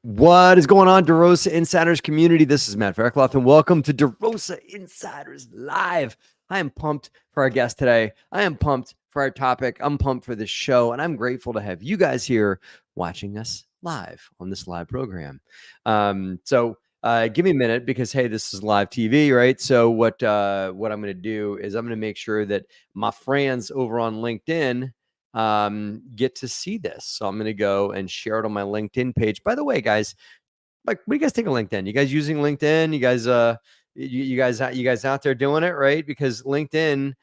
What is going on, DeRosa Insiders community? This is Matt Faircloth, and welcome to DeRosa Insiders Live. I am pumped for our guest today. I am pumped for our topic. I'm pumped for this show, and I'm grateful to have you guys here watching us live on this live program. Give me a minute because, hey, this is live TV, right? So what I'm going to do is I'm going to make sure that my friends over on LinkedIn get to see this. So I'm going to go and share it on my LinkedIn page. By the way, guys, like, what do you guys think of LinkedIn? You guys using LinkedIn? You guys out there doing it, right? Because LinkedIn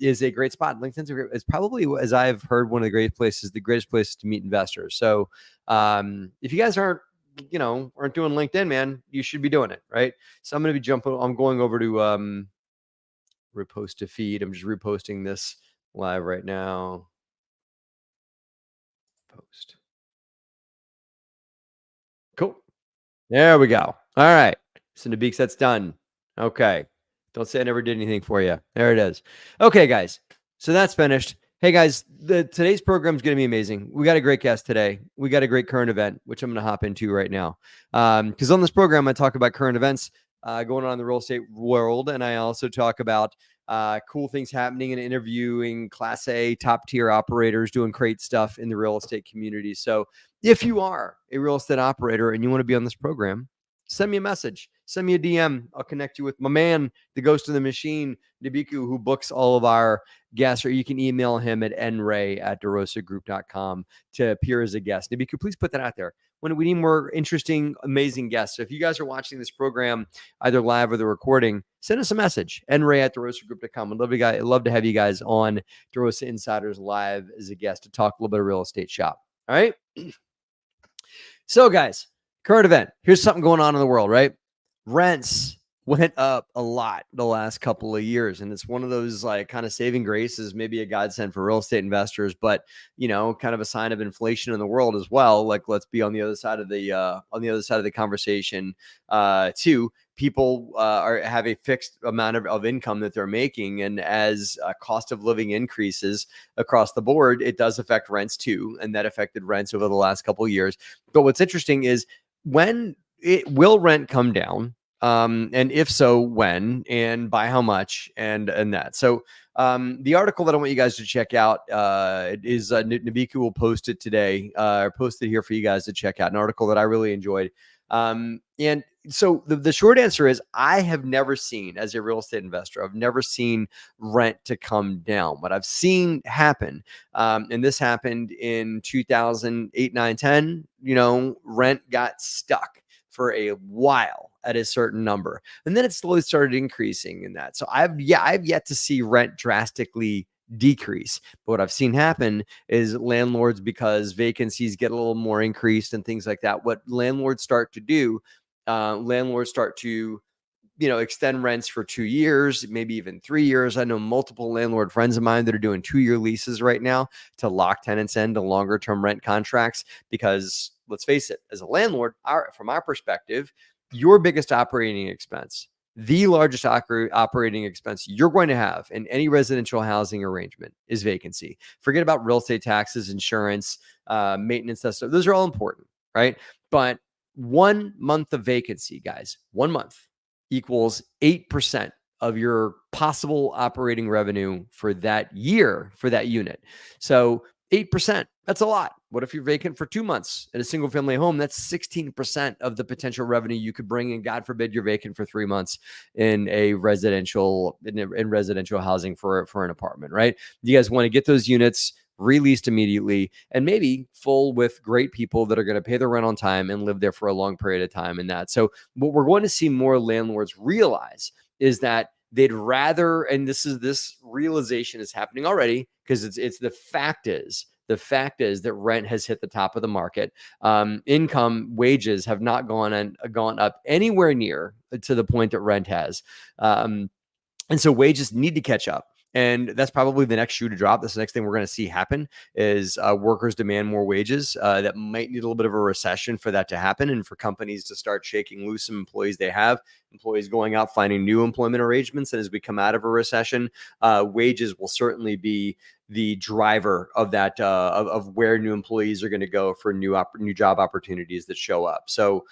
is a great spot. It's probably, as I've heard, one of the greatest places to meet investors. So if you guys aren't doing LinkedIn, man, you should be doing it, right? So I'm going over to repost to feed. I'm just reposting this live right now. Post. Cool. There we go. All right. So Nabeeks, that's done. Okay. Don't say I never did anything for you. There it is. Okay, guys. So that's finished. Hey, guys, today's program is going to be amazing. We got a great guest today. We got a great current event, which I'm going to hop into right now. Because on this program, I talk about current events going on in the real estate world. And I also talk about cool things happening and interviewing Class A top tier operators doing great stuff in the real estate community. So if you are a real estate operator and you want to be on this program, send me a message, send me a DM. I'll connect you with my man, the ghost of the machine, Nabiku, who books all of our guests, or you can email him at nray@derosagroup.com to appear as a guest. Nabiku, please put that out there. When we need more interesting, amazing guests. So if you guys are watching this program, either live or the recording, send us a message, nray@derosagroup.com. I'd love to have you guys on DeRosa Insiders Live as a guest to talk a little bit of real estate shop. All right. So, guys, current event. Here's something going on in the world, right? Rents went up a lot the last couple of years, and it's one of those like kind of saving graces, maybe a godsend for real estate investors, but kind of a sign of inflation in the world as well. Like, let's be on the other side of the conversation too. People have a fixed amount of income that they're making, and as cost of living increases across the board, it does affect rents too, and that affected rents over the last couple of years. But what's interesting is will rent come down? And if so, when and by how much, and that. So the article that I want you guys to check out is Nabiku will post it today, or post it here for you guys to check out. An article that I really enjoyed. And so the short answer is, I have never seen, as a real estate investor, I've never seen rent to come down. What I've seen happen, and this happened in 2008, 9, 10, rent got stuck for a while at a certain number, and then it slowly started increasing in that. So I've yet to see rent drastically decrease. But what I've seen happen is landlords, because vacancies get a little more increased and things like that, what landlords start to do, extend rents for 2 years, maybe even 3 years. I know multiple landlord friends of mine that are doing 2-year leases right now to lock tenants into longer term rent contracts, because let's face it, as a landlord, from our perspective, your biggest operating expense, the largest operating expense you're going to have in any residential housing arrangement, is vacancy. Forget about real estate taxes, insurance, maintenance, that stuff. Those are all important, right? But 1 month of vacancy, guys, 1 month equals 8% of your possible operating revenue for that year, for that unit. So 8%, that's a lot. What if you're vacant for 2 months in a single family home? That's 16% of the potential revenue you could bring in. God forbid you're vacant for 3 months in a residential housing for an apartment, right? You guys want to get those units released immediately, and maybe full with great people that are going to pay their rent on time and live there for a long period of time. And that. So what we're going to see more landlords realize is that they'd rather, and this realization is happening already, because it's the fact is that rent has hit the top of the market. Wages have not gone up anywhere near to the point that rent has. And so wages need to catch up. And that's probably the next shoe to drop. That's the next thing we're going to see happen is workers demand more wages. That might need a little bit of a recession for that to happen, and for companies to start shaking loose some employees they have. employees going out finding new employment arrangements. And as we come out of a recession, wages will certainly be the driver of that of where new employees are going to go for new job opportunities that show up. So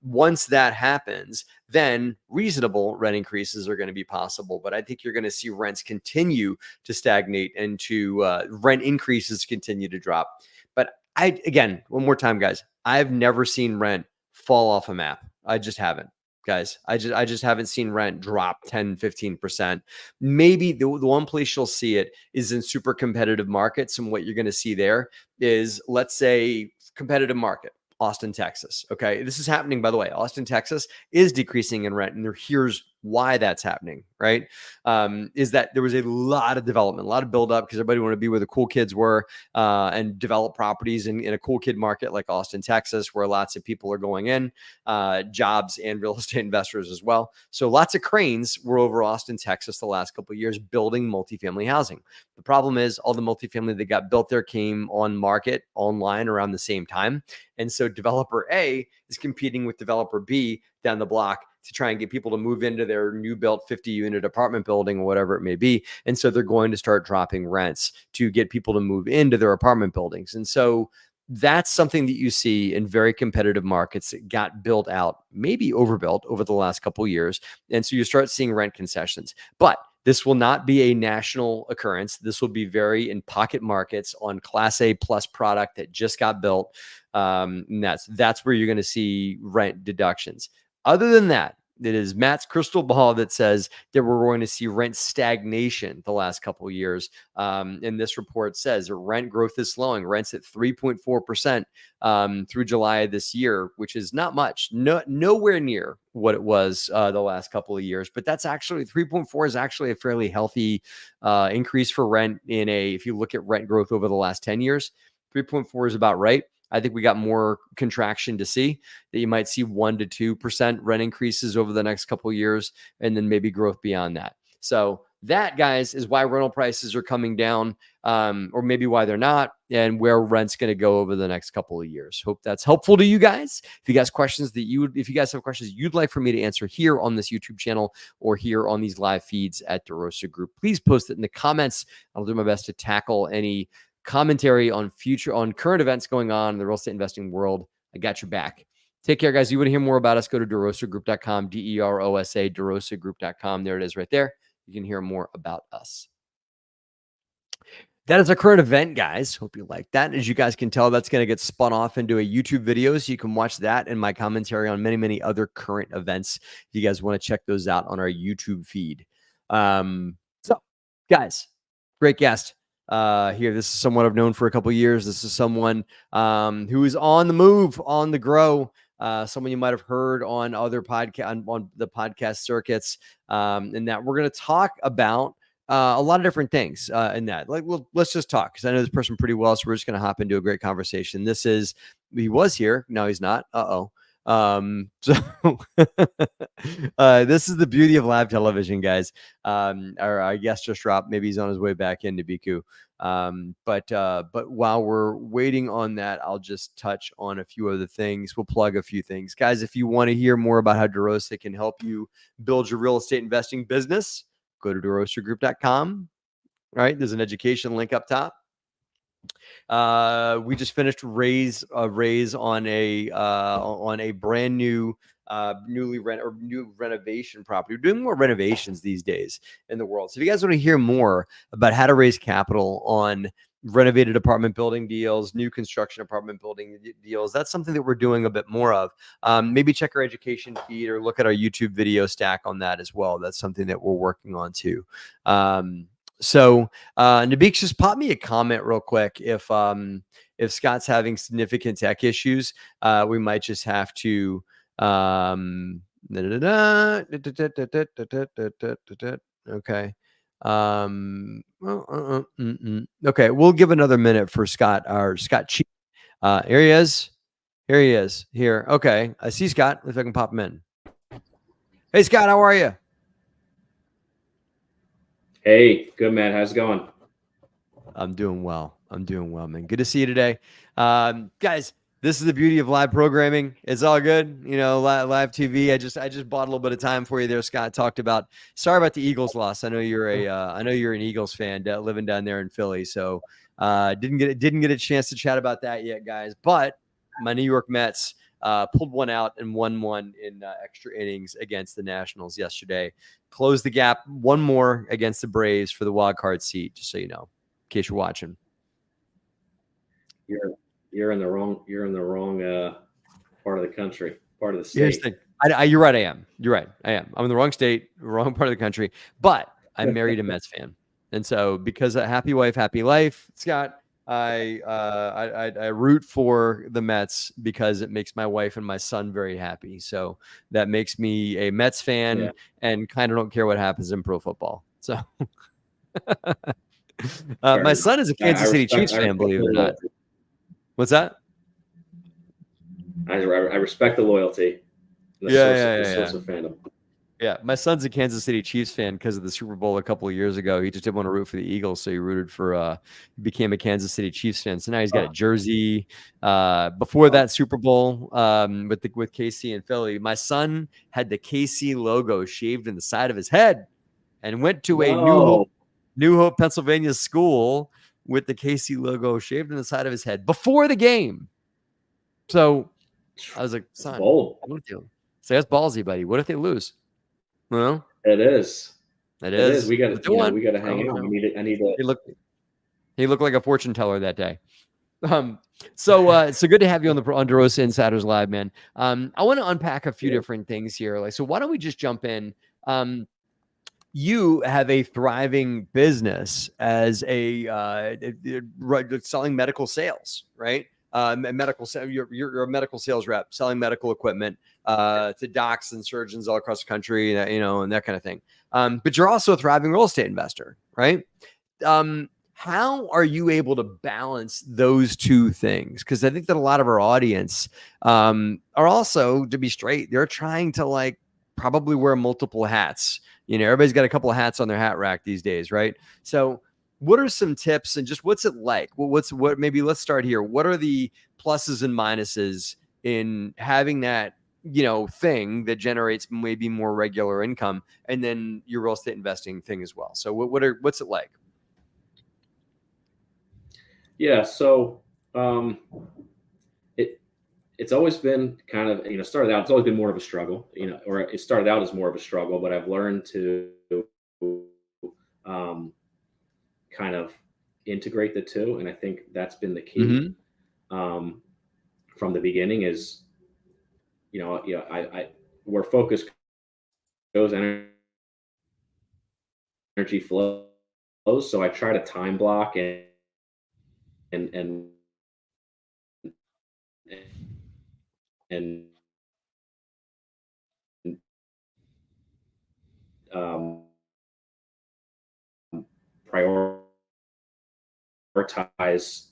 once that happens, then reasonable rent increases are going to be possible. But I think you're going to see rents continue to stagnate and to rent increases continue to drop. But again, one more time, guys, I've never seen rent fall off a map. I just haven't. Guys, I just haven't seen rent drop 10, 15%. Maybe the one place you'll see it is in super competitive markets. And what you're going to see there is, let's say, competitive market, Austin, Texas. Okay. This is happening, by the way. Austin, Texas is decreasing in rent. And here's why that's happening, right? Is that there was a lot of development, a lot of buildup because everybody wanted to be where the cool kids were and develop properties in a cool kid market like Austin, Texas, where lots of people are going in, jobs and real estate investors as well. So lots of cranes were over Austin, Texas the last couple of years building multifamily housing. The problem is all the multifamily that got built there came on market online around the same time. And so developer A is competing with developer B down the block to try and get people to move into their new built 50-unit apartment building or whatever it may be. And so they're going to start dropping rents to get people to move into their apartment buildings. And so that's something that you see in very competitive markets that got built out, maybe overbuilt over the last couple of years. And so you start seeing rent concessions. But this will not be a national occurrence. This will be very in pocket markets on Class A plus product that just got built. And that's where you're going to see rent deductions. Other than that, it is Matt's crystal ball that says that we're going to see rent stagnation the last couple of years. And this report says that rent growth is slowing. Rent's at 3.4% through July of this year, which is not much, nowhere near what it was the last couple of years. But that's actually 3.4 is actually a fairly healthy increase for rent if you look at rent growth over the last 10 years, 3.4 is about right. I think we got more contraction to see, that you might see 1 to 2% rent increases over the next couple of years, and then maybe growth beyond that. So that, guys, is why rental prices are coming down, or maybe why they're not, and where rent's going to go over the next couple of years. Hope that's helpful to you guys. If you guys have questions you'd like for me to answer here on this YouTube channel or here on these live feeds at DeRosa Group, please post it in the comments. I'll do my best to tackle any commentary on current events going on in the real estate investing world. I got your back. Take care, guys. You want to hear more about us, go to DeRosaGroup.com, DEROSA, DeRosaGroup.com. There it is right there. You can hear more about us. That is a current event, guys. Hope you like that. As you guys can tell, that's going to get spun off into a YouTube video, so you can watch that and my commentary on many, many other current events. If you guys want to check those out on our YouTube feed. So, guys, great guest. Here, this is someone I've known for a couple of years. This is someone who is on the move, on the grow. Someone you might have heard on other on the podcast circuits, and that we're going to talk about a lot of different things in that. Let's just talk, because I know this person pretty well, so we're just going to hop into a great conversation. He was here, now he's not. So this is the beauty of live television, guys. Our guest just dropped. Maybe he's on his way back into BQ. But while we're waiting on that, I'll just touch on a few other things. We'll plug a few things, guys. If you want to hear more about how DeRosa can help you build your real estate investing business, go to DeRosaGroup.com. Right, there's an education link up top. We just finished raise on a brand new new renovation property. We're doing more renovations these days in the world. So if you guys want to hear more about how to raise capital on renovated apartment building deals, new construction apartment building deals, that's something that we're doing a bit more of. Maybe check our education feed or look at our YouTube video stack on that as well. That's something that we're working on too. So Nabik, just pop me a comment real quick. If Scott's having significant tech issues, we might just have to okay. Okay, we'll give another minute for Scott. Here he is. Here. Okay, I see Scott. If I can pop him in. Hey, Scott, how are you? Hey, good, man. How's it going? I'm doing well, man. Good to see you today. Guys, This is the beauty of live programming. It's all good, live TV. I just bought a little bit of time for you there, Scott. Talked about. Sorry about the Eagles loss. I know you're an Eagles fan living down there in Philly. So didn't get a chance to chat about that yet, guys. But my New York Mets pulled one out and won one in extra innings against the Nationals yesterday. Closed the gap one more against the Braves for the wild card seat. Just so you know, in case you're watching. You're in the wrong part of the country, part of the Here's state. the thing. You're right. I am. You're right. I am. I'm in the wrong state, wrong part of the country, but I'm married a Mets fan, and so because a happy wife, happy life, Scott. I root for the Mets because it makes my wife and my son very happy. So that makes me a Mets fan and kind of don't care what happens in pro football. So my son is a Kansas City Chiefs fan, believe it or not. What's that? I respect the loyalty. The source of fandom. Yeah, my son's a Kansas City Chiefs fan because of the Super Bowl a couple of years ago. He just didn't want to root for the Eagles, so he became a Kansas City Chiefs fan. So now he's got a jersey. Before that Super Bowl, with KC and Philly, my son had the KC logo shaved in the side of his head, and went to a New Hope, Pennsylvania school with the KC logo shaved in the side of his head before the game. So I was like, son, so that's ballsy, buddy. What if they lose? Well, it is. It is. We got to hang out. I need to. He looked like a fortune teller that day. So good to have you on DeRosa Insiders Live, man. I want to unpack a few different things here. So why don't we just jump in? You have a thriving business as selling medical sales, right? You're a medical sales rep selling medical equipment to docs and surgeons all across the country, and that kind of thing. But you're also a thriving real estate investor, right? How are you able to balance those two things? Because I think that a lot of our audience are also, to be straight, they're trying to probably wear multiple hats. Everybody's got a couple of hats on their hat rack these days, right? So what are some tips and just what's it like? Maybe let's start here. What are the pluses and minuses in having that, thing that generates maybe more regular income, and then your real estate investing thing as well? So what's it like? Yeah. So, it's always been kind of, started out, it's always been more of a struggle, or it started out as more of a struggle, but I've learned to kind of integrate the two. And I think that's been the key from the beginning is, where focus goes, energy flows. So I try to time block and prioritize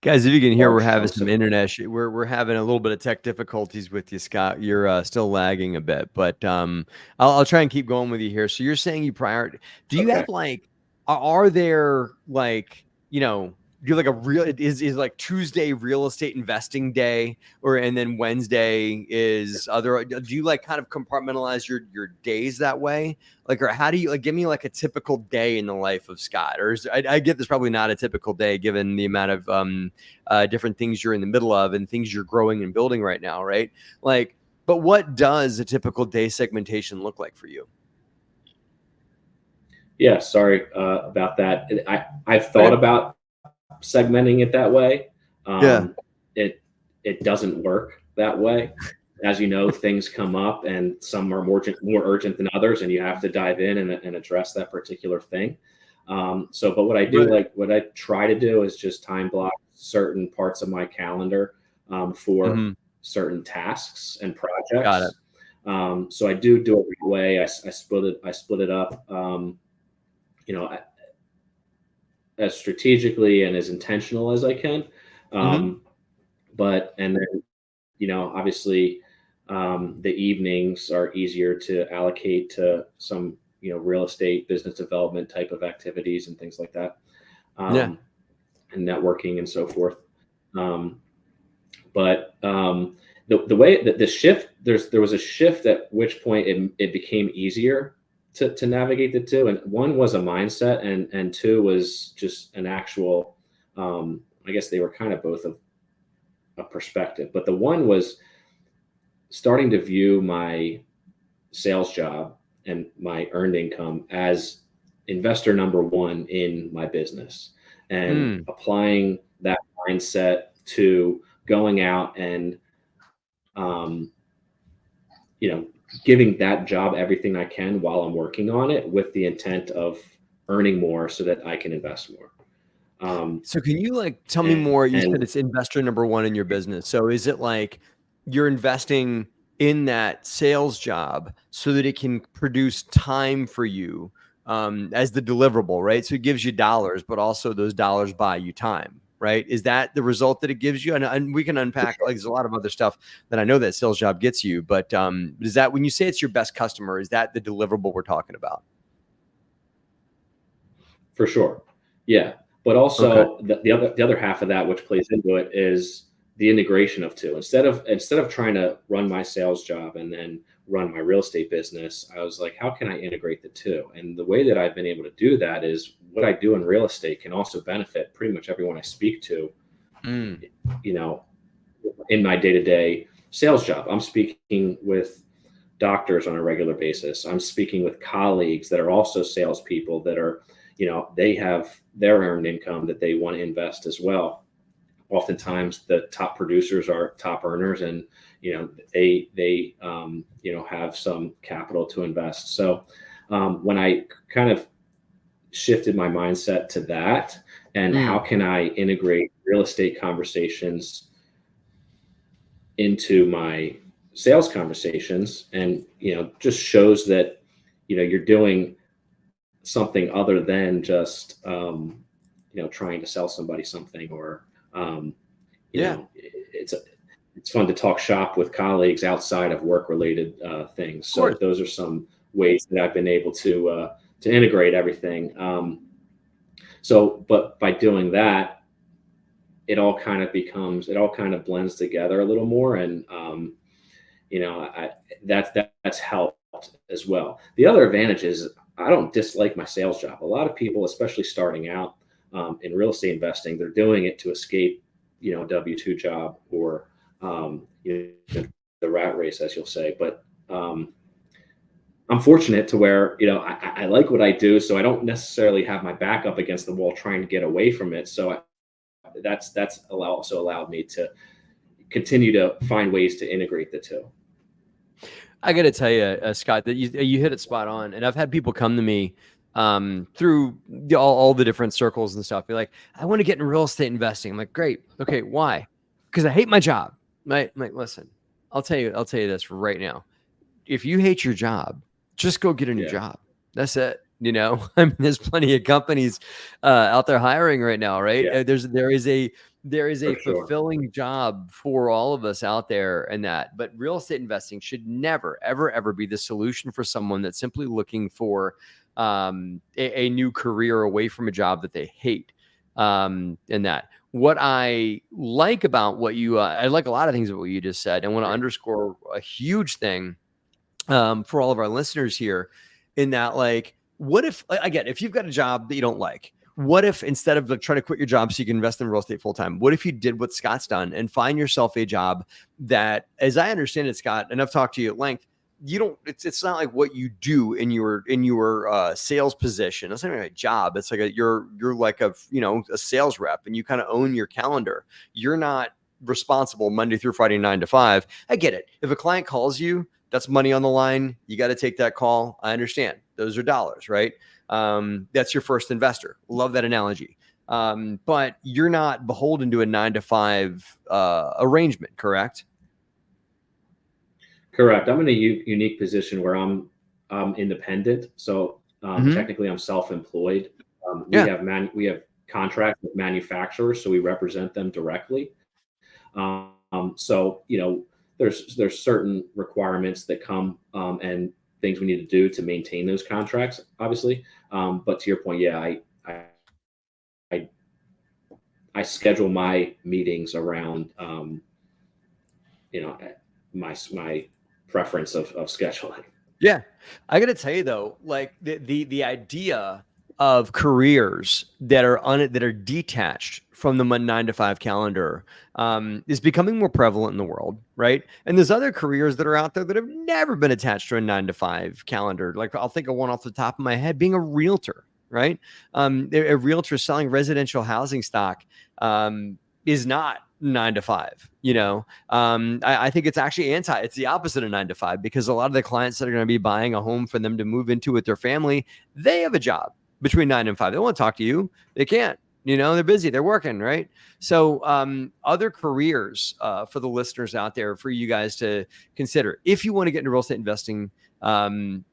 Guys, if you can hear, we're having some internet. We're having a little bit of tech difficulties with you, Scott. You're still lagging a bit, but I'll try and keep going with you here. So you're saying you prioritize. Do you have are there do you like a real is like Tuesday real estate investing day, and then Wednesday is other? Do you kind of compartmentalize your days that way? Or how do you give me a typical day in the life of Scott? Or I get this probably not a typical day given the amount of different things you're in the middle of and things you're growing and building right now, right? But what does a typical day segmentation look like for you? Yeah, sorry about that. I've thought about segmenting it that way. It doesn't work that way. As you know, things come up and some are more urgent than others, and you have to dive in and address that particular thing. But what I do, what I try to do is just time block certain parts of my calendar for certain tasks and projects. Got it. So I do it that way. I split it up, as strategically and as intentional as I can. And then, obviously, the evenings are easier to allocate to some real estate, business development type of activities and things like that, Yeah. and networking and so forth. But the way that the shift, there was a shift at which point it became easier to navigate the two. And one was a mindset, and two was just an actual, I guess they were kind of both of a perspective. But the one was starting to view my sales job and my earned income as investor number one in my business, and Mm. applying that mindset to going out and, um, giving that job everything I can while I'm working on it, with the intent of earning more so that I can invest more. Um, So can you like tell me and, more? You said and it's investor number one in your business. So is it like you're investing in that sales job so that it can produce time for you as the deliverable, right? So it gives you dollars, but also those dollars buy you time, right? Is that the result that it gives you? And we can unpack, like, there's a lot of other stuff that I know that sales job gets you, but is that, when you say it's your best customer, is that the deliverable we're talking about? For sure, yeah. But Okay. also the other half of that, which plays into it, is the integration of two. Instead of trying to run my sales job and then run my real estate business, I was like, how can I integrate the two? And the way that I've been able to do that is what I do in real estate can also benefit pretty much everyone I speak to, Mm. you know, in my day-to-day sales job. I'm speaking with doctors on a regular basis. I'm speaking with colleagues that are also salespeople that are, they have their earned income that they want to invest as well. Oftentimes, the top producers are top earners, and they have some capital to invest. So when I kind of shifted my mindset to that, and how Mm. can I integrate real estate conversations into my sales conversations, and just shows that you're doing something other than just trying to sell somebody something, or Yeah. it's fun to talk shop with colleagues outside of work related things. Of course. So those are some ways that I've been able to integrate everything. But by doing that, it all kind of blends together a little more, and that's helped as well. The other advantage is I don't dislike my sales job. A lot of people, especially starting out in real estate investing, they're doing it to escape, a W-2 job, or the rat race, as you'll say. But I'm fortunate to where I like what I do, so I don't necessarily have my back up against the wall trying to get away from it. So that's also allowed me to continue to find ways to integrate the two. I got to tell you, Scott, that you hit it spot on. And I've had people come to me through all the different circles and stuff. Be like, I want to get in real estate investing. I'm like, great. Okay. Why? Because I hate my job. Right? I'm like, listen, I'll tell you this right now. If you hate your job, just go get a new Yeah, job. That's it. I mean, there's plenty of companies out there hiring right now, right? yeah, There is a for sure. fulfilling job for all of us out there, and that. But real estate investing should never, ever, ever be the solution for someone that's simply looking for a new career away from a job that they hate. And that. What I like about I like a lot of things about what you just said, and want to underscore a huge thing for all of our listeners here, in that, like, what if, again, if you've got a job that you don't like, what if instead of like trying to quit your job so you can invest in real estate full time, what if you did what Scott's done and find yourself a job that, as I understand it, Scott, and I've talked to you at length, you don't, it's not like what you do in your sales position. It's not even a job. It's like you're like a sales rep, and you kind of own your calendar. You're not responsible Monday through Friday, 9 to 5. I get it. If a client calls you, that's money on the line. You got to take that call. I understand. Those are dollars, right? That's your first investor. Love that analogy. But you're not beholden to a 9 to 5 arrangement, correct? Correct. I'm in a unique position where I'm independent. So Hmm. technically, I'm self-employed. We Yeah. have contracts with manufacturers, so we represent them directly. So there's certain requirements that come, and things we need to do to maintain those contracts, obviously. But to your point, yeah, I, I schedule my meetings around, you know, my preference of scheduling. Yeah. I got to tell you though, like the idea of careers that are detached from the 9 to 5 calendar is becoming more prevalent in the world, right? And there's other careers that are out there that have never been attached to a 9 to 5 calendar. Like I'll think of one off the top of my head, being a realtor, right? A realtor selling residential housing stock is not 9 to 5, you know. I think it's actually it's the opposite of 9 to 5, because a lot of the clients that are going to be buying a home for them to move into with their family, they have a job between 9 and 5. They want to talk to you. They can't, you know, they're busy, they're working, right? So other careers for the listeners out there for you guys to consider if you want to get into real estate investing,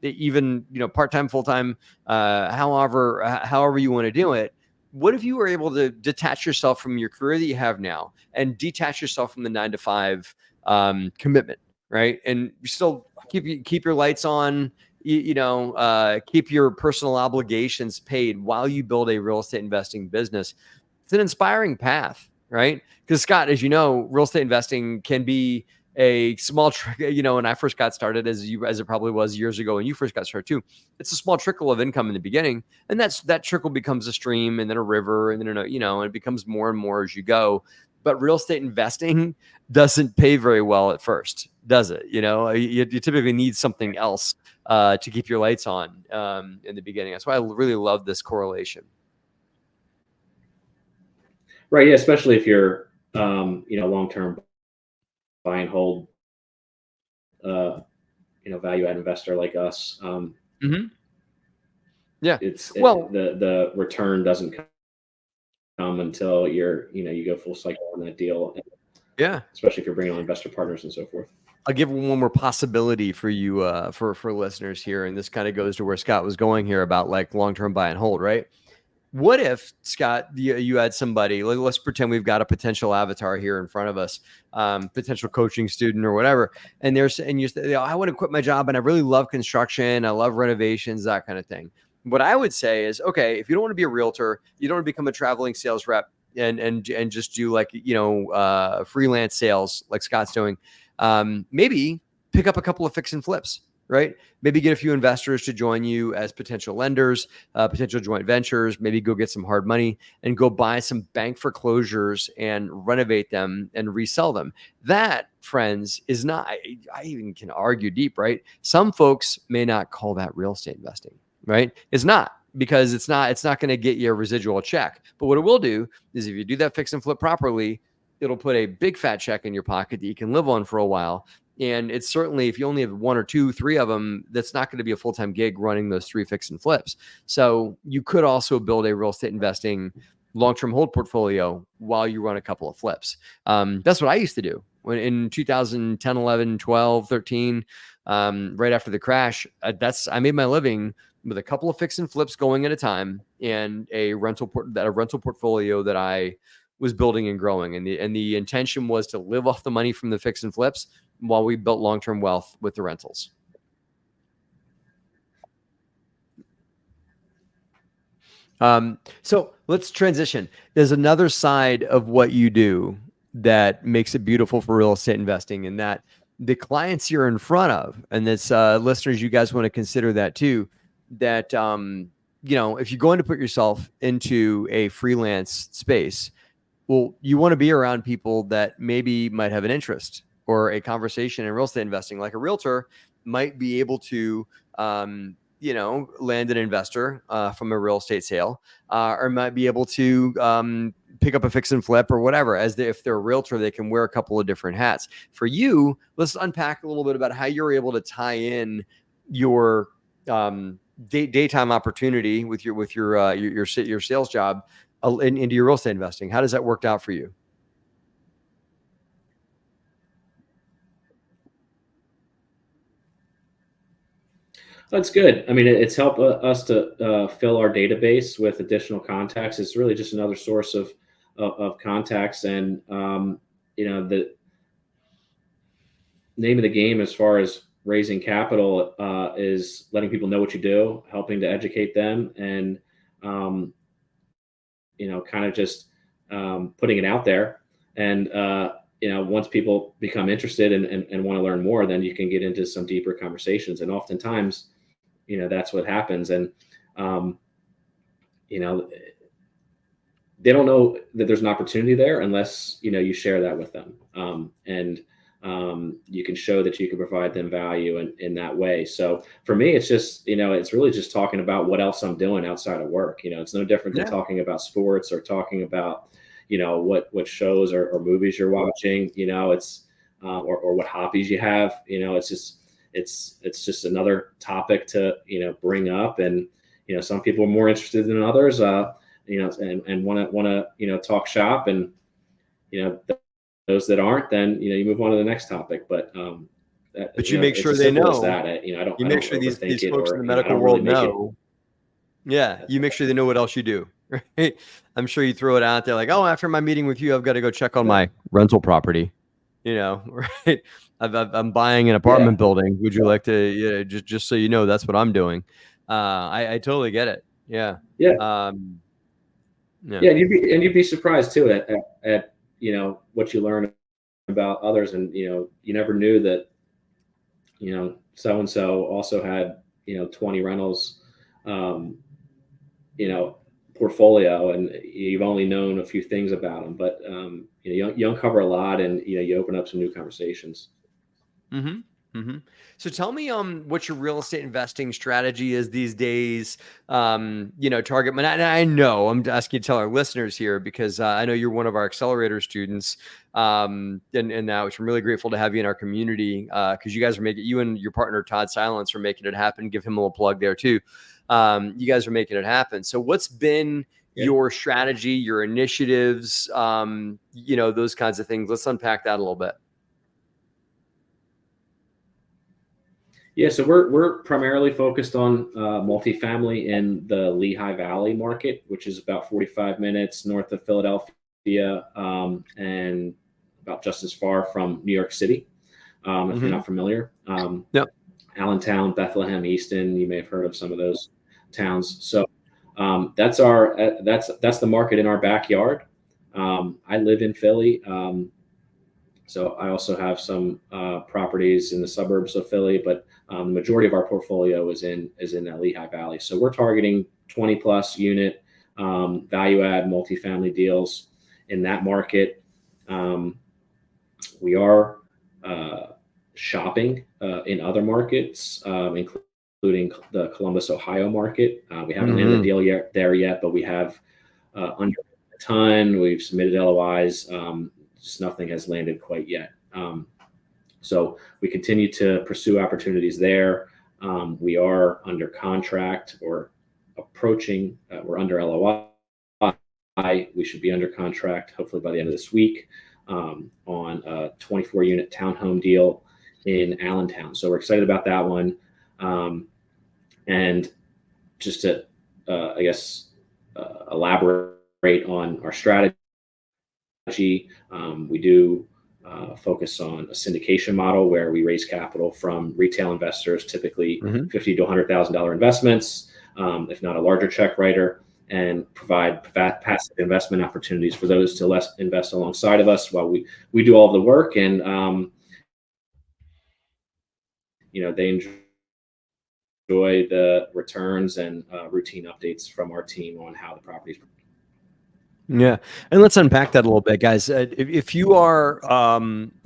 even, you know, part-time, full-time, however you want to do it. What if you were able to detach yourself from your career that you have now and detach yourself from the 9 to 5 commitment, right? And you still keep your lights on, keep your personal obligations paid while you build a real estate investing business. It's an inspiring path, right? Because Scott, as you know, real estate investing can be a small trick. You know, when I first got started, as it probably was years ago when you first got started too, it's a small trickle of income in the beginning, and that trickle becomes a stream, and then a river, and then and it becomes more and more as you go. But real estate investing doesn't pay very well at first, does it? You know, you typically need something else to keep your lights on in the beginning. That's why I really love this correlation. Right. Yeah. Especially if you're, long-term buy and hold, value add investor like us. Mm-hmm. Yeah. Well, the return doesn't come until you go full cycle on that deal. Yeah. Especially if you're bringing on investor partners and so forth. I'll give one more possibility for you, for listeners here. And this kind of goes to where Scott was going here about like long-term buy and hold, right? What if, Scott, you had somebody, let's pretend we've got a potential avatar here in front of us, potential coaching student or whatever. And you say, I want to quit my job and I really love construction. I love renovations, that kind of thing. What I would say is, okay, if you don't want to be a realtor, you don't want to become a traveling sales rep and just do like, freelance sales like Scott's doing. Maybe pick up a couple of fix and flips, right? Maybe get a few investors to join you as potential lenders, potential joint ventures. Maybe go get some hard money and go buy some bank foreclosures and renovate them and resell them. That, friends, is not, I even can argue deep, right? Some folks may not call that real estate investing, right? It's not, because it's not going to get you a residual check. But what it will do is if you do that fix and flip properly, it'll put a big fat check in your pocket that you can live on for a while. And it's certainly, if you only have 1 or 2, 3 of them, that's not going to be a full-time gig running those 3 fix and flips. So you could also build a real estate investing long-term hold portfolio while you run a couple of flips. That's what I used to do when in 2010, 11, 12, 13, right after the crash. I made my living with a couple of fix and flips going at a time and a rental portfolio that I was building and growing. And the intention was to live off the money from the fix and flips while we built long-term wealth with the rentals. So let's transition. There's another side of what you do that makes it beautiful for real estate investing, and that the clients you're in front of, and this listeners, you guys want to consider that too, that if you're going to put yourself into a freelance space, well, you want to be around people that maybe might have an interest or a conversation in real estate investing. Like a realtor might be able to, land an investor from a real estate sale, or might be able to pick up a fix and flip or whatever. If they're a realtor, they can wear a couple of different hats. For you, let's unpack a little bit about how you're able to tie in your daytime opportunity with your sales job into your real estate investing. How does that work out for you? That's good. I mean, it's helped us to fill our database with additional contacts. It's really just another source of contacts, and the name of the game as far as raising capital is letting people know what you do, helping to educate them, and kind of just putting it out there. And once people become interested and want to learn more, then you can get into some deeper conversations. And oftentimes, that's what happens. And they don't know that there's an opportunity there unless you share that with them, and you can show that you can provide them value in that way. So for me, it's just it's really just talking about what else I'm doing outside of work. It's no different than talking about sports or talking about what shows or movies you're watching. It's or what hobbies you have. It's just another topic to bring up, and some people are more interested than others. And want to talk shop, and those that aren't, then you move on to the next topic. But you make sure they know that. I don't. You I make don't sure these overthink it, folks or in the medical I don't world really make know. Yeah, you make sure they know what else you do. Right? I'm sure you throw it out there like, oh, after my meeting with you, I've got to go check on my rental property. Right? I'm buying an apartment building. Would you like to? Just so you know, that's what I'm doing. I totally get it. Yeah. Yeah. Yeah. And you'd be surprised too at what you learn about others, and you never knew that so and so also had 20 rentals portfolio, and you've only known a few things about them, but you uncover a lot, and you open up some new conversations. Mm-hmm. Mm-hmm. So tell me, what your real estate investing strategy is these days. Target. And I know I'm asking you to tell our listeners here because I know you're one of our accelerator students, and now which I'm really grateful to have you in our community because you guys are making, you and your partner Todd Silence are making it happen. Give him a little plug there too. You guys are making it happen. So what's been your strategy, your initiatives, those kinds of things? Let's unpack that a little bit. Yeah, so we're primarily focused on multifamily in the Lehigh Valley market, which is about 45 minutes north of Philadelphia, and about just as far from New York City, if you're not familiar. Yep. Allentown, Bethlehem, Easton, you may have heard of some of those towns. So that's the market in our backyard. I live in Philly. So I also have some properties in the suburbs of Philly, but the majority of our portfolio is in that Lehigh Valley. So we're targeting 20 plus unit value add multifamily deals in that market. We are shopping in other markets, including the Columbus, Ohio market. We haven't landed a deal there yet, but we have under a ton. We've submitted LOIs. Just nothing has landed quite yet. So we continue to pursue opportunities there. We are under contract or approaching, we're under LOI. We should be under contract hopefully by the end of this week on a 24 unit townhome deal in Allentown. So we're excited about that one. And just to, elaborate on our strategy, we do focus on a syndication model where we raise capital from retail investors, typically $50,000 to $100,000 investments, if not a larger check writer, and provide passive investment opportunities for those to invest alongside of us while we do all the work, and they enjoy the returns and routine updates from our team on how the properties. Yeah. And let's unpack that a little bit, guys. If you are, a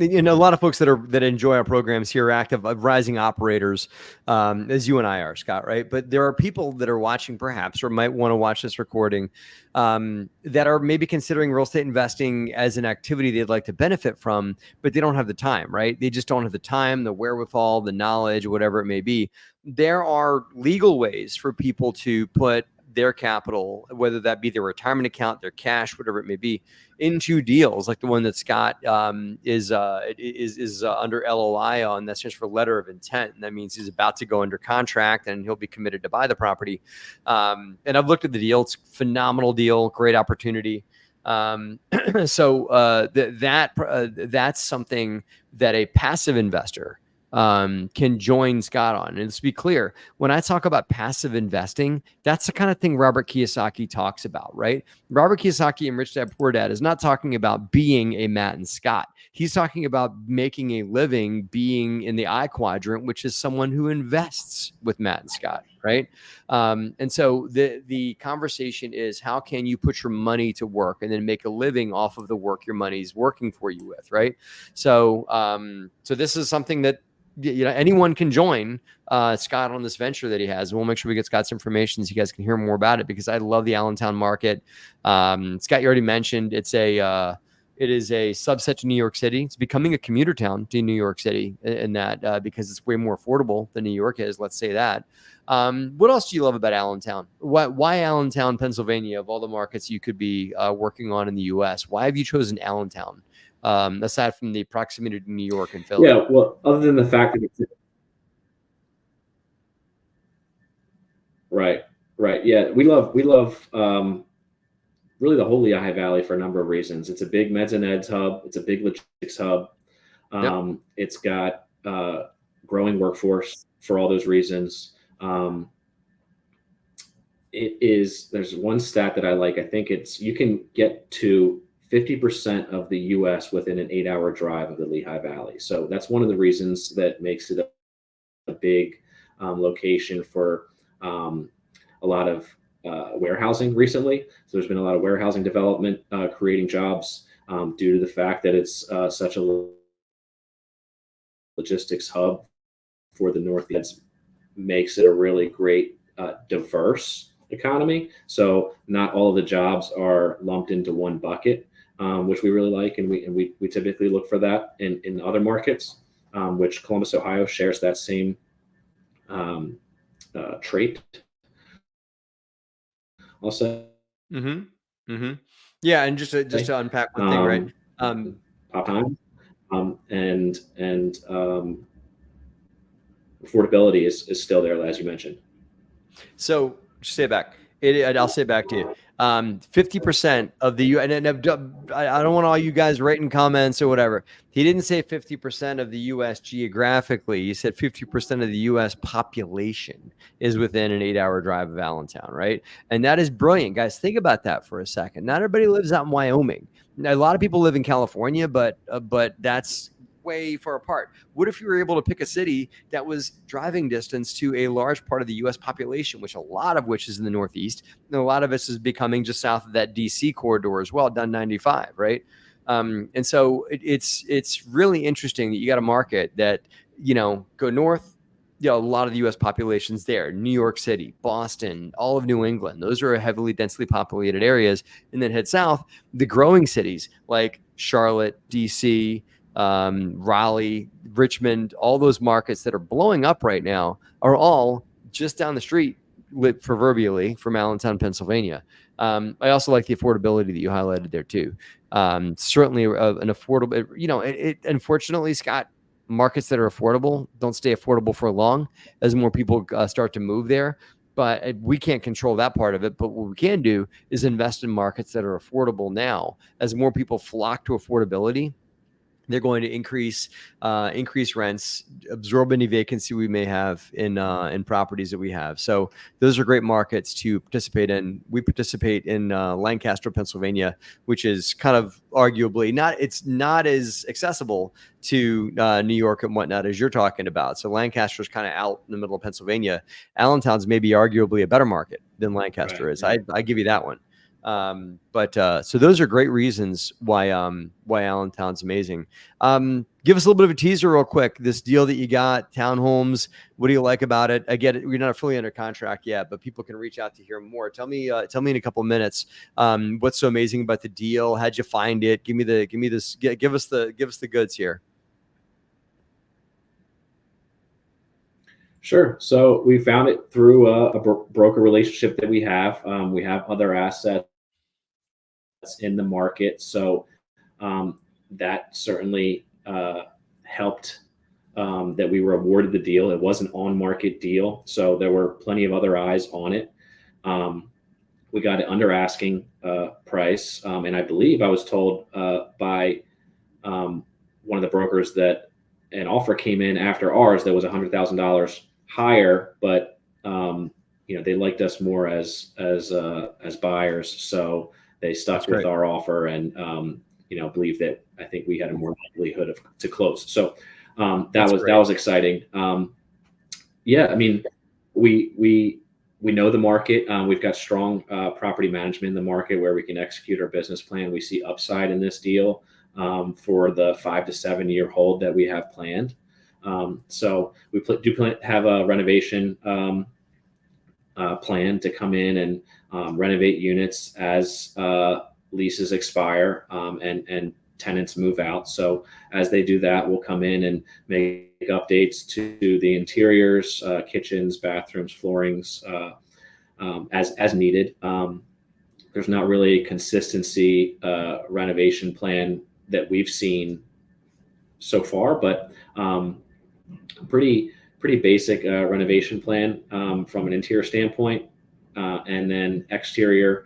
lot of folks that enjoy our programs here are active rising operators, as you and I are, Scott, right? But there are people that are watching perhaps, or might want to watch this recording, that are maybe considering real estate investing as an activity they'd like to benefit from, but they don't have the time, right? They just don't have the time, the wherewithal, the knowledge, whatever it may be. There are legal ways for people to put their capital, whether that be their retirement account, their cash, whatever it may be, into deals like the one that Scott is under LOI on. That's just for letter of intent, and that means he's about to go under contract and he'll be committed to buy the property. And I've looked at the deal; it's a phenomenal deal, great opportunity. So that's something that a passive investor can join Scott on. And let's be clear, when I talk about passive investing, that's the kind of thing Robert Kiyosaki talks about, right? Robert Kiyosaki in Rich Dad Poor Dad is not talking about being a Matt and Scott. He's talking about making a living being in the I quadrant, which is someone who invests with Matt and Scott, right? And so the conversation is, how can you put your money to work and then make a living off of the work your money's working for you with, right? So so this is something that anyone can join Scott on this venture that he has. We'll make sure we get Scott's information so you guys can hear more about it, because I love the Allentown market. Scott, you already mentioned it is a subset to New York City. It's becoming a commuter town to New York City in that because it's way more affordable than New York is. Let's say that. What else do you love about Allentown? Why Allentown, Pennsylvania, of all the markets you could be working on in the U.S.? Why have you chosen Allentown? Aside from the proximity to New York and Philly. Yeah, well, other than the fact that it's right, right. Yeah, we love really the whole Lehigh Valley for a number of reasons. It's a big meds and eds hub. It's a big logistics hub. Yep. It's got growing workforce for all those reasons. There's one stat that I like. I think you can get to 50% of the U.S. within an 8-hour drive of the Lehigh Valley. So that's one of the reasons that makes it a big location for a lot of warehousing recently. So there's been a lot of warehousing development creating jobs due to the fact that it's such a logistics hub for the Northeast. Makes it a really great diverse economy. So not all of the jobs are lumped into one bucket, which we really like, and we typically look for that in other markets, which Columbus, Ohio shares that same trait. Also, yeah, and just to unpack one thing, right? Pop time, and affordability is still there, as you mentioned. So just say it back. I'll say it back to you. 50% of the U. And I don't want all you guys writing comments or whatever. He didn't say 50% of the U.S. geographically. He said 50% of the U.S. population is within an 8-hour drive of Allentown, right? And that is brilliant, guys. Think about that for a second. Not everybody lives out in Wyoming. Now, a lot of people live in California, but that's way far apart. What if you were able to pick a city that was driving distance to a large part of the U.S. population, which a lot of which is in the Northeast, and a lot of this is becoming just south of that D.C. corridor as well, down 95, right? And so it's really interesting that you got a market that, go north, a lot of the U.S. population's there. New York City, Boston, all of New England. Those are heavily densely populated areas. And then head south, the growing cities like Charlotte, D.C., Raleigh, Richmond, all those markets that are blowing up right now are all just down the street, proverbially, from Allentown, Pennsylvania. I also like the affordability that you highlighted there too. Certainly an affordable, unfortunately, Scott, markets that are affordable don't stay affordable for long as more people start to move there. But we can't control that part of it. But what we can do is invest in markets that are affordable now. As more people flock to affordability, they're going to increase rents, absorb any vacancy we may have in properties that we have. So those are great markets to participate in. We participate in Lancaster, Pennsylvania, which is kind of arguably it's not as accessible to New York and whatnot as you're talking about. So Lancaster's kind of out in the middle of Pennsylvania. Allentown's maybe arguably a better market than Lancaster is. I give you that one. So those are great reasons why Allentown's amazing. Give us a little bit of a teaser real quick. This deal that you got, townhomes, what do you like about it? I get it. We're not fully under contract yet, but people can reach out to hear more. Tell me in a couple of minutes, what's so amazing about the deal? How'd you find it? Give us the goods here. Sure. So we found it through a broker relationship that we have. We have other assets in the market. So that certainly helped that we were awarded the deal. It was an on-market deal, so there were plenty of other eyes on it. We got it under asking price, and I believe I was told by one of the brokers that an offer came in after ours that was $100,000 higher, but they liked us more as buyers, so they stuck with our offer and believed that I think we had a more likelihood to close. So that was exciting. Yeah, I mean, we know the market. We've got strong property management in the market where we can execute our business plan. We see upside in this deal for the 5 to 7 year hold that we have planned. So we have a renovation plan to come in and renovate units as leases expire and tenants move out. So as they do that, we'll come in and make updates to the interiors, kitchens, bathrooms, floorings, as needed. There's not really a consistency renovation plan that we've seen so far, but pretty basic renovation plan from an interior standpoint. And then exterior,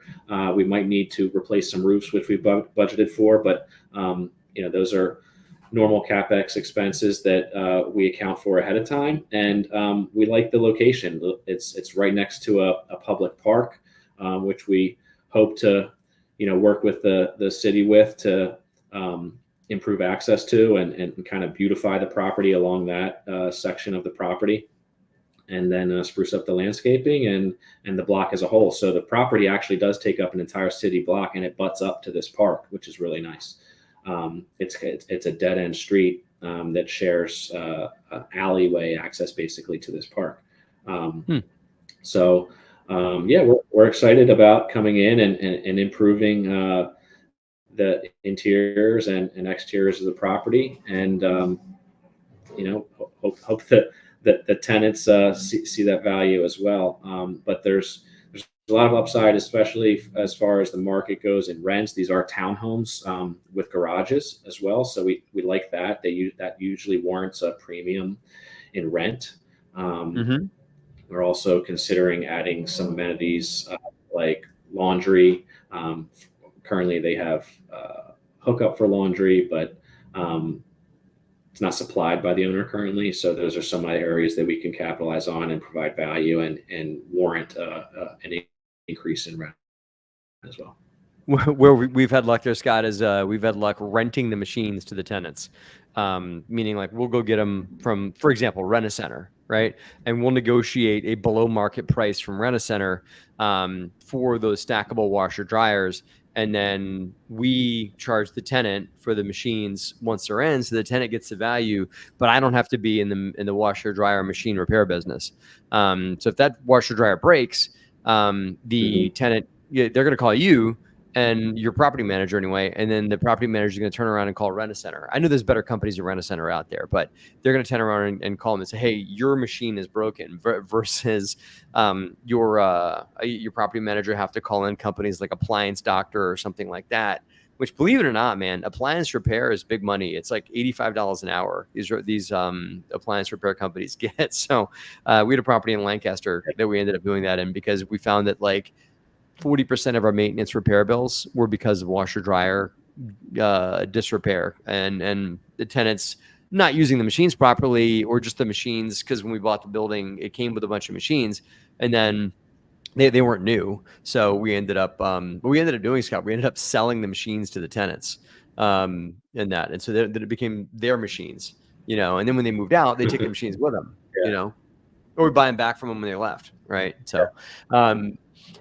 we might need to replace some roofs, which we budgeted for, but those are normal CapEx expenses that we account for ahead of time. And we like the location. It's right next to a public park, which we hope to work with the city with to improve access to and kind of beautify the property along that section of the property, and then spruce up the landscaping and the block as a whole. So the property actually does take up an entire city block, and it butts up to this park, which is really nice. It's a dead end street that shares alleyway access basically to this park. So yeah, we're excited about coming in and improving the interiors and exteriors of the property, and hope that the tenants see that value as well. But there's a lot of upside, especially as far as the market goes in rents. These are townhomes with garages as well, so we like that. That usually warrants a premium in rent. We're also considering adding some amenities like laundry. Currently, they have hookup for laundry, but it's not supplied by the owner currently. So those are some areas that we can capitalize on and provide value and warrant an increase in rent as well. Where we've had luck there, Scott, is we've had luck renting the machines to the tenants. Meaning like we'll go get them from, for example, Rent-A-Center, right? And we'll negotiate a below market price from Rent-A-Center for those stackable washer dryers. And then we charge the tenant for the machines once they're in, so the tenant gets the value, but I don't have to be in the washer dryer machine repair business. So if that washer dryer breaks, the tenant, they're going to call you and your property manager anyway, and then the property manager is going to turn around and call Rent-A-Center. I know there's better companies than Rent-A-Center out there, but they're going to turn around and call them and say, "Hey, your machine is broken," versus your property manager have to call in companies like Appliance Doctor or something like that. Which, believe it or not, man, appliance repair is big money. It's like $85 an hour. These appliance repair companies get. So we had a property in Lancaster that we ended up doing that in because we found that like 40% of our maintenance repair bills were because of washer dryer disrepair and the tenants not using the machines properly, or just the machines, because when we bought the building, it came with a bunch of machines, and then they weren't new. So we ended up what we ended up doing, Scott, we ended up selling the machines to the tenants and so that it became their machines, and then when they moved out, they take the machines with them, or we buy them back from them when they left, right? So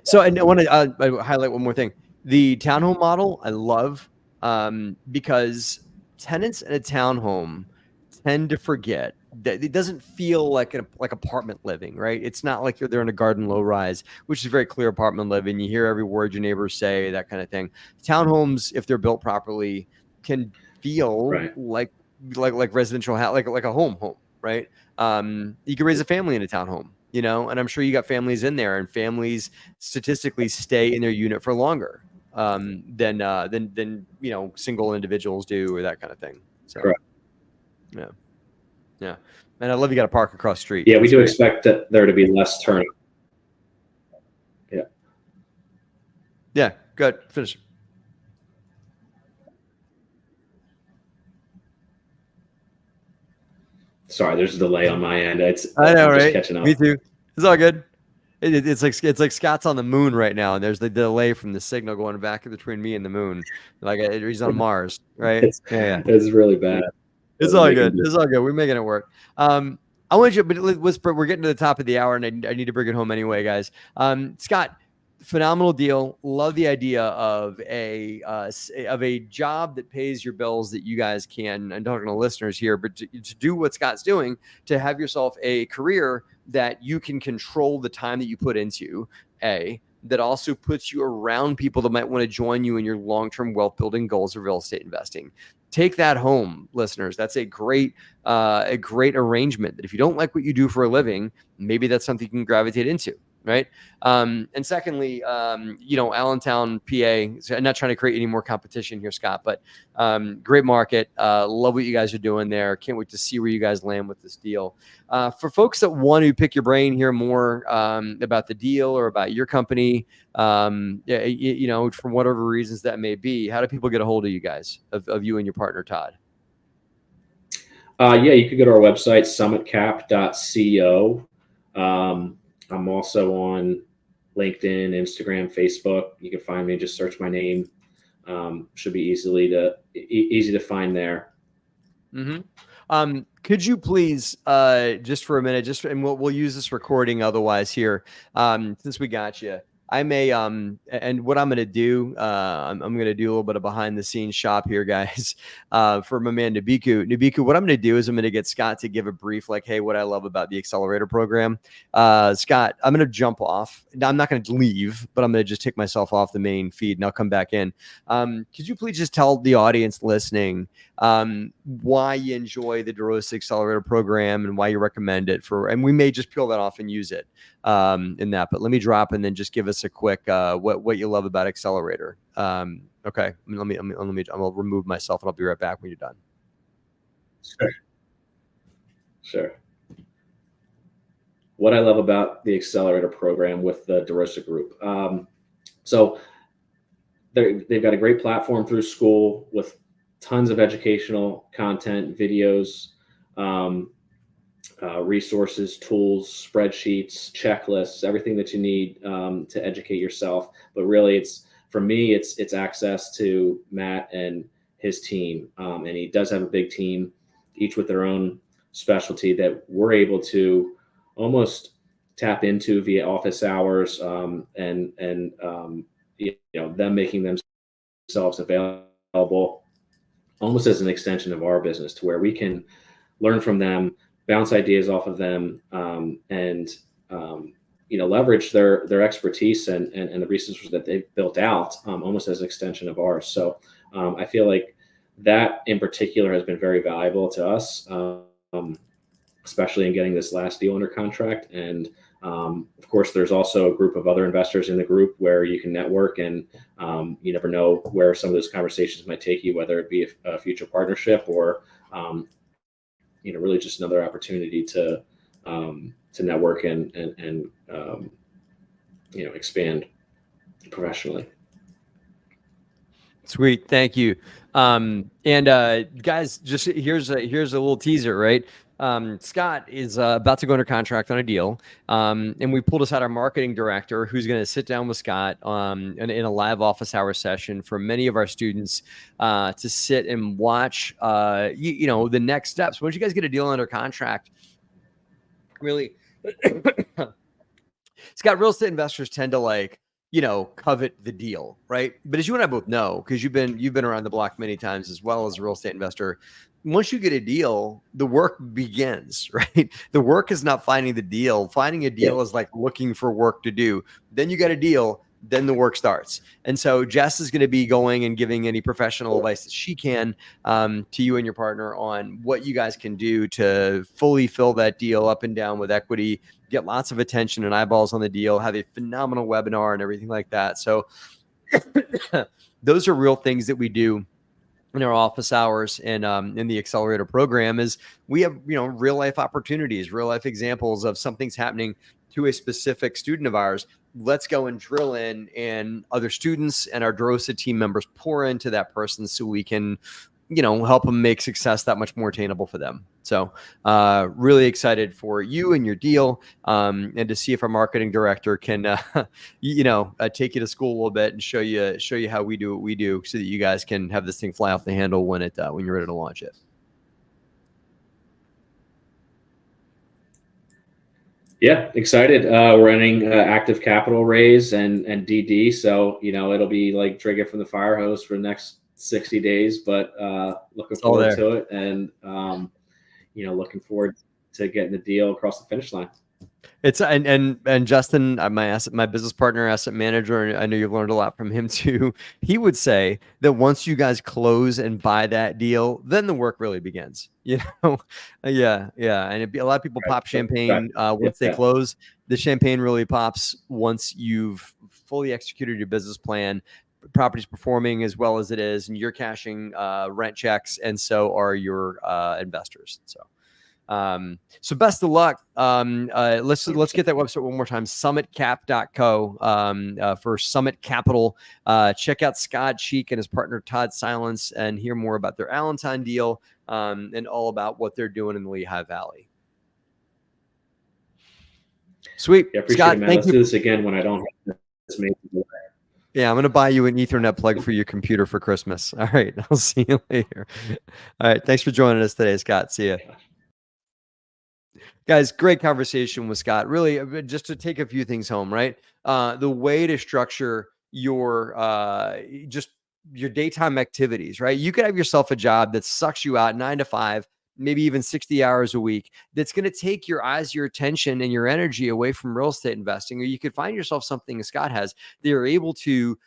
so I want to highlight one more thing. The townhome model I love because tenants in a townhome tend to forget that it doesn't feel like apartment living, right? It's not like they're in a garden low rise, which is very clear apartment living. You hear every word your neighbors say, that kind of thing. Townhomes, if they're built properly, can feel like residential house, like a home, right? You can raise a family in a townhome, and I'm sure you got families in there, and families statistically stay in their unit for longer than single individuals do, or that kind of thing. So, correct. Yeah. And I love you got a park across the street. Yeah, we do expect that there to be less turnover. Yeah, good. Finish. Sorry, there's a delay on my end. I know, I'm just right? catching Me up. too. It's all good. It's like Scott's on the moon right now, and there's the delay from the signal going back between me and the moon. Like he's on Mars, right? It's Yeah, it's really bad. it's We're all making good. It's all good. We're making it work. I want you, but we're getting to the top of the hour, and I need to bring it home anyway, guys. Scott, phenomenal deal. Love the idea of a job that pays your bills that you guys can. I'm talking to listeners here, but to do what Scott's doing, to have yourself a career that you can control the time that you put into. That also puts you around people that might want to join you in your long-term wealth building goals of real estate investing. Take that home, listeners. That's a great arrangement. That if you don't like what you do for a living, maybe that's something you can gravitate into, right? And secondly, Allentown, PA. So I'm not trying to create any more competition here, Scott, but great market. Love what you guys are doing there. Can't wait to see where you guys land with this deal. For folks that want to pick your brain, hear more about the deal or about your company, for whatever reasons that may be, how do people get a hold of you guys, of you and your partner, Todd? Yeah, you could go to our website, summitcap.co. I'm also on LinkedIn, Instagram, Facebook. You can find me. Just search my name. Should be easy to find there. Mm-hmm. Could you please, just for a minute, and we'll use this recording otherwise here, since we got you. I may, and what I'm going to do, I'm going to do a little bit of behind the scenes shop here, guys, for my man, Nabiku. Nabiku, what I'm going to do is I'm going to get Scott to give a brief, like, hey, what I love about the accelerator program. Scott, I'm going to jump off. Now, I'm not going to leave, but I'm going to just take myself off the main feed and I'll come back in. Could you please just tell the audience listening, why you enjoy the DeRosa Accelerator program and why you recommend it and we may just peel that off and use it in that, but let me drop and then just give us a quick what you love about Accelerator. Okay, I'll remove myself and I'll be right back when you're done. Sure. What I love about the Accelerator program with the DeRosa Group. So they've got a great platform through school with tons of educational content, videos, resources, tools, spreadsheets, checklists, everything that you need to educate yourself. But really, for me, it's access to Matt and his team, and he does have a big team, each with their own specialty that we're able to almost tap into via office hours, and them making themselves available almost as an extension of our business, to where we can learn from them, bounce ideas off of them, and leverage their expertise and the resources that they've built out, almost as an extension of ours. So I feel like that in particular has been very valuable to us, especially in getting this last deal under contract. And of course, there's also a group of other investors in the group where you can network, and you never know where some of those conversations might take you, whether it be a future partnership or really just another opportunity to network and expand professionally. Sweet, thank you. And guys, just here's a little teaser, right? Scott is about to go under contract on a deal, and we pulled aside our marketing director, who's going to sit down with Scott in a live office hour session for many of our students to sit and watch, the next steps. Once you guys get a deal under contract, really, Scott, real estate investors tend to covet the deal, right? But as you and I both know, because you've been around the block many times as well as a real estate investor, once you get a deal, the work begins, right? The work is not finding the deal. Finding a deal is like looking for work to do. Then you get a deal, then the work starts. And so Jess is going to be going and giving any professional advice that she can to you and your partner on what you guys can do to fully fill that deal up and down with equity, get lots of attention and eyeballs on the deal, have a phenomenal webinar and everything like that. So those are real things that we do in our office hours and in the accelerator program. Is we have real life opportunities, real life examples of something's happening to a specific student of ours. Let's go and drill in, and other students and our DeRosa team members pour into that person so we can help them make success that much more attainable for them. So really excited for you and your deal, and to see if our marketing director can, take you to school a little bit and show you how we do what we do, so that you guys can have this thing fly off the handle when you're ready to launch it. Yeah, excited. We're running active capital raise and DD, so it'll be like drinking from the fire hose for the next 60 days. But looking forward to it, and looking forward to getting the deal across the finish line. It's and Justin, my business partner, asset manager, and I know you've learned a lot from him too. He would say that once you guys close and buy that deal, then the work really begins. Yeah, and a lot of people pop champagne once they close. The champagne really pops once you've fully executed your business plan. Property's performing as well as it is, and you're cashing rent checks, and so are your investors. So best of luck. Let's get that website one more time: summitcap.co, for Summit Capital. Check out Scott Cheek and his partner Todd Silence, and hear more about their Allentown deal, and all about what they're doing in the Lehigh Valley. Sweet. Yeah, appreciate Scott, it, man. thank Let's you. do this again when I don't have this major delay. Yeah, I'm going to buy you an Ethernet plug for your computer for Christmas. All right. I'll see you later. All right. Thanks for joining us today, Scott. See you. Guys, great conversation with Scott. Really, just to take a few things home, right? The way to structure your your daytime activities, right? You could have yourself a job that sucks you out 9 to 5, maybe even 60 hours a week. That's going to take your eyes, your attention, and your energy away from real estate investing. Or you could find yourself something as Scott has. They're able to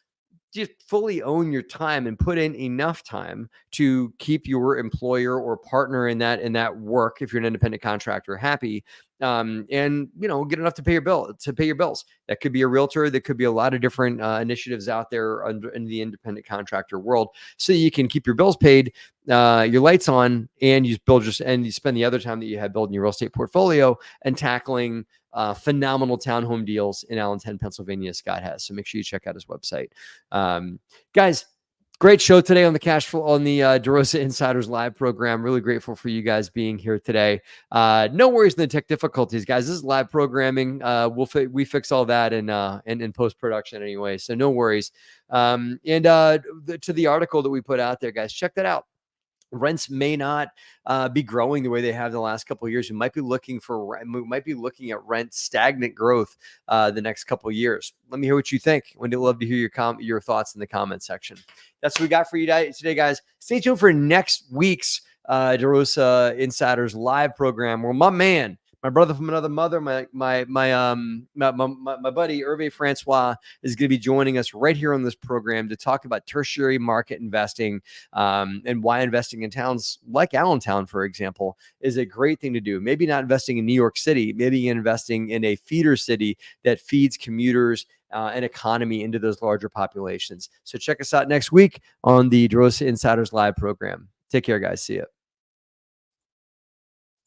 just fully own your time and put in enough time to keep your employer or partner in that work, if you're an independent contractor, happy, and get enough to pay your bills. That could be a realtor. That could be a lot of different initiatives out there in the independent contractor world, so you can keep your bills paid, your lights on, and you spend the other time that you had building your real estate portfolio and tackling phenomenal townhome deals in Allentown, Pennsylvania, Scott has. So make sure you check out his website. Guys, great show today on the cash flow, on the DeRosa Insiders Live program. Really grateful for you guys being here today. No worries in the tech difficulties, guys. This is live programming. We fix all that in post-production anyway, so no worries. To the article that we put out there, guys, check that out. Rents may not be growing the way they have the last couple of years. We might be looking at rent stagnant growth the next couple of years. Let me hear what you think. We'd love to hear your thoughts in the comment section. That's what we got for you today, guys. Stay tuned for next week's DeRosa Insiders Live program, where my brother from another mother, my buddy Hervé Francois, is going to be joining us right here on this program to talk about tertiary market investing, and why investing in towns like Allentown, for example, is a great thing to do. Maybe not investing in New York City, maybe investing in a feeder city that feeds commuters and economy into those larger populations. So check us out next week on the DeRosa Insiders Live program. Take care, guys. See ya.